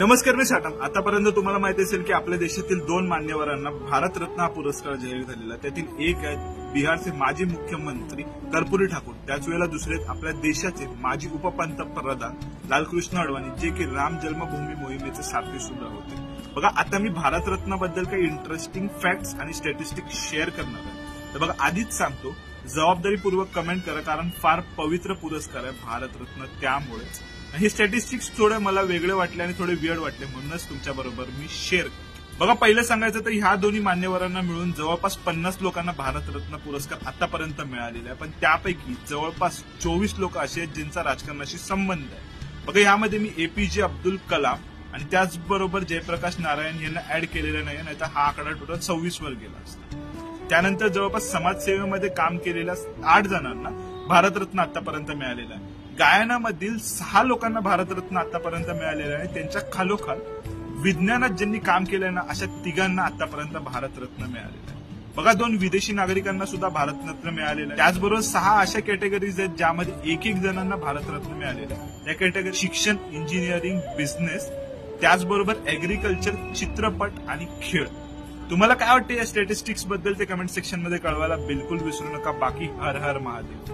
नमस्कार, मी साटम. आतापर्यंत तुम्हाला माहिती असेल की आपल्या देशातील 2 मान्यवरांना भारतरत्न हा पुरस्कार जाहीर झालेला. त्यातील एक आहेत बिहारचे माजी मुख्यमंत्री कर्पूरी ठाकूर. त्याच वेळेला दुसरे आहेत आपल्या देशाचे माजी उपपंतप्रधान लालकृष्ण अडवाणी, जे की राम जन्मभूमी मोहिमेचे सारथी सुद्धा होते. बघा, आता मी भारतरत्नाबद्दल काही इंटरेस्टिंग फॅक्ट्स आणि स्टॅटिस्टिक्स शेअर करणार आहे. तर बघा, आधीच सांगतो, जबाबदारीपूर्वक कमेंट करा, कारण फार पवित्र पुरस्कार आहे भारतरत्न. त्यामुळेच हे स्टॅटिस्टिक्स थोडे मला वेगळे वाटले आणि थोडे वियर्ड वाटले, म्हणूनच तुमच्या बरोबर मी शेअर करतो. बघा, पहिलं सांगायचं तर ह्या दोन्ही मान्यवरांना मिळून जवळपास 50 लोकांना भारतरत्न पुरस्कार आतापर्यंत मिळालेला आहे. पण त्यापैकी जवळपास 24 लोक असे आहेत ज्यांचा राजकारणाशी संबंध आहे. बघा, यामध्ये मी एपीजे अब्दुल कलाम आणि त्याचबरोबर जयप्रकाश नारायण यांना ऍड केलेलं नाही, तर हा आकडा टोटल 26 वर गेला असता. त्यानंतर जवळपास समाजसेवेमध्ये काम केलेल्या 8 जणांना भारतरत्न आतापर्यंत मिळालेला आहे. गायनामधील 6 लोकांना भारतरत्न आतापर्यंत मिळालेला आहे. त्यांच्या खालोखाल विज्ञानात ज्यांनी काम केलंय ना, अशा 3 आतापर्यंत भारतरत्न मिळालेलं आहे. बघा, 2 विदेशी नागरिकांना सुद्धा भारतरत्न मिळालेलं आहे. त्याचबरोबर 6 अशा कॅटेगरीज आहेत ज्यामध्ये एक जणांना भारतरत्न मिळालेलं आहे. त्या कॅटेगरी शिक्षण, इंजिनिअरिंग, बिझनेस, त्याचबरोबर अॅग्रिकल्चर, चित्रपट आणि खेळ. तुम्हाला काय वाटतं या स्टॅटिस्टिक्स बद्दल ते कमेंट सेक्शन मध्ये कळवायला बिलकुल विसरू नका. बाकी हर हर महादेव.